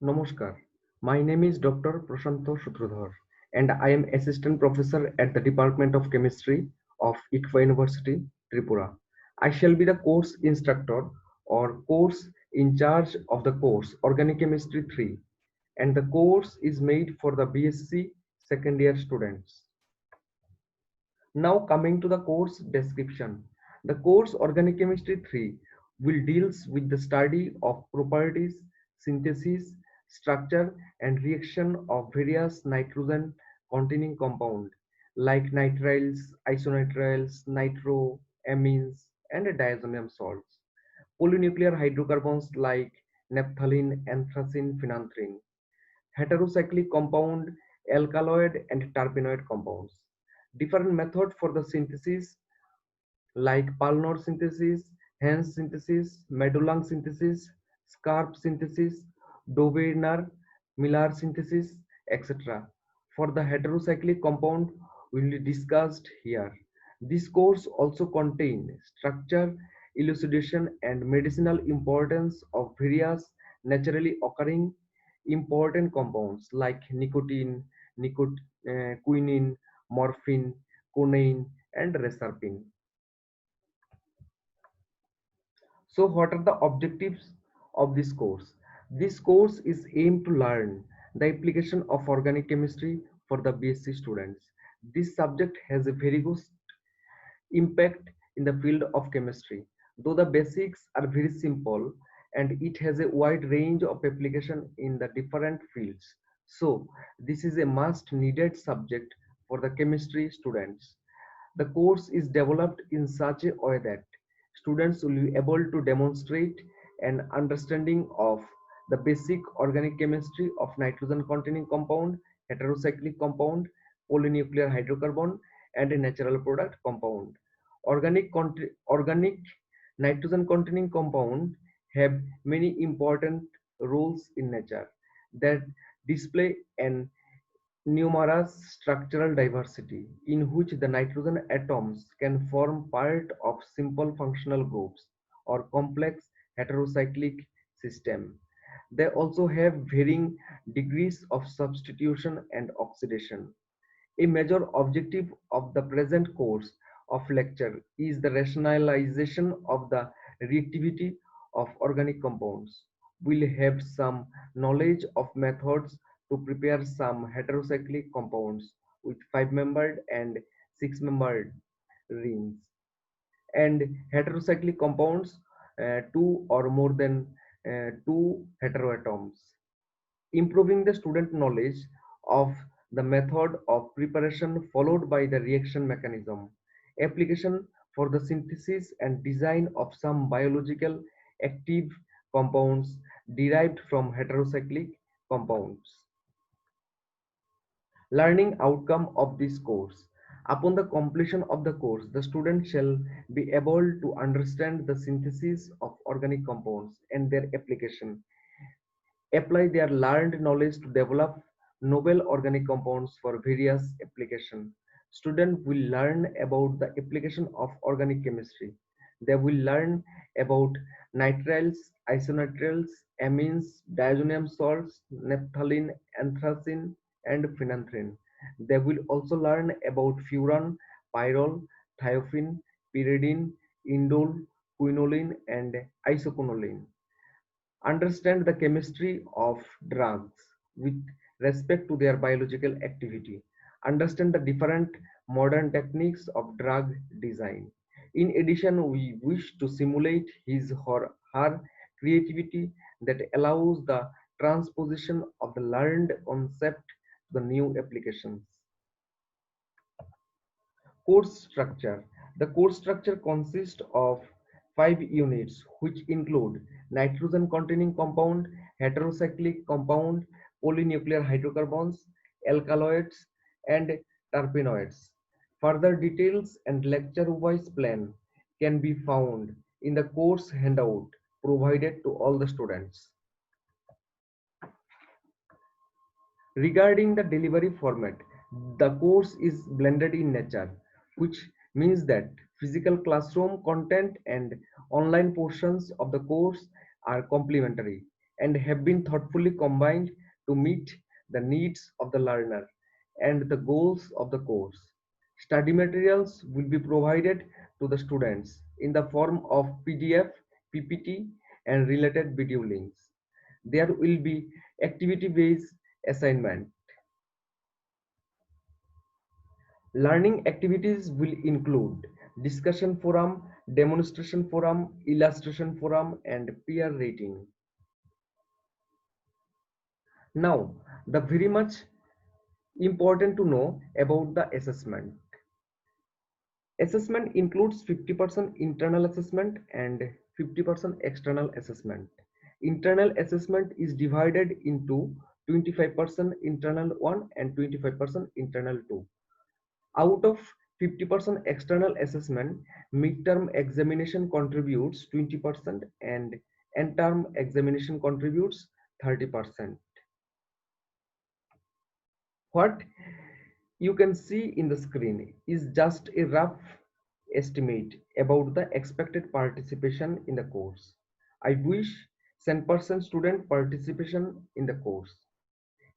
Namaskar. My name is Dr. Prashanto Sutradhar, and I am Assistant Professor at the Department of Chemistry of ITFA University, Tripura. I shall be the course instructor or course in charge of the course Organic Chemistry 3, and the course is made for the BSc second year students. Now coming to the course description. The course Organic Chemistry 3 will deals with the study of properties, synthesis, structure and reaction of various nitrogen containing compound like nitriles, isonitriles, nitroamines and diazonium salts. Polynuclear hydrocarbons like naphthalene, anthracene, phenanthrene. Heterocyclic compound, alkaloid and terpenoid compounds. Different method for the synthesis like Palnor synthesis, Hens synthesis, Madelung synthesis, Scarp synthesis, Dobener, Miller synthesis, etc. For the heterocyclic compound will be discussed here. This course also contains structure, elucidation and medicinal importance of various naturally occurring important compounds like nicotine, quinine, morphine, conaine and reserpine. So what are the objectives of this course? This course is aimed to learn the application of organic chemistry for the BSc students. This subject has a very good impact in the field of chemistry. Though the basics are very simple and it has a wide range of application in the different fields. So this is a must needed subject for the chemistry students. The course is developed in such a way that students will be able to demonstrate an understanding of the basic organic chemistry of nitrogen containing compound, heterocyclic compound, polynuclear hydrocarbon, and a natural product compound. Organic nitrogen containing compound have many important roles in nature that display an numerous structural diversity in which the nitrogen atoms can form part of simple functional groups or complex heterocyclic system. They also have varying degrees of substitution and oxidation. A major objective of the present course of lecture is the rationalization of the reactivity of organic compounds. We'll have some knowledge of methods to prepare some heterocyclic compounds with 5-membered and 6-membered rings and heterocyclic compounds, two or more than two heteroatoms, improving the student knowledge of the method of preparation followed by the reaction mechanism, application for the synthesis and design of some biological active compounds derived from heterocyclic compounds. Learning outcome of this course. Upon the completion of the course, the student shall be able to understand the synthesis of organic compounds and their application, apply their learned knowledge to develop novel organic compounds for various applications. Students will learn about the application of organic chemistry. They will learn about nitriles, isonitriles, amines, diazonium salts, naphthalene, anthracene, and phenanthrene. They will also learn about furan, pyrrole, thiophene, pyridine, indole, quinoline, and isoquinoline. Understand the chemistry of drugs with respect to their biological activity, understand the different modern techniques of drug design. In addition, we wish to simulate his or her creativity that allows the transposition of the learned concept to the new applications. Course structure. The course structure consists of 5 units which include nitrogen containing compound, heterocyclic compound, polynuclear hydrocarbons, alkaloids and terpenoids. Further details and lecture-wise plan can be found in the course handout provided to all the students. Regarding the delivery format, the course is blended in nature, which means that physical classroom content and online portions of the course are complementary and have been thoughtfully combined to meet the needs of the learner and the goals of the course. Study materials will be provided to the students in the form of PDF, PPT, and related video links. There will be activity-based assignment. Learning activities will include discussion forum, demonstration forum, illustration forum, and peer rating. Now, the very much important to know about the assessment. Assessment includes 50% internal assessment and 50% external assessment. Internal assessment is divided into 25% internal 1 and 25% internal 2. Out of 50% external assessment, midterm examination contributes 20% and end term examination contributes 30%. What you can see in the screen is just a rough estimate about the expected participation in the course. I wish 10% student participation in the course.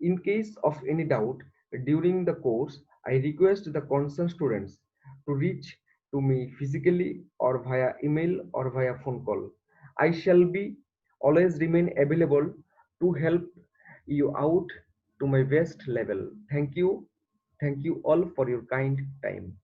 In case of any doubt during the course, I request the concerned students to reach to me physically or via email or via phone call. I shall be always remain available to help you out to my best level. Thank you. Thank you all for your kind time.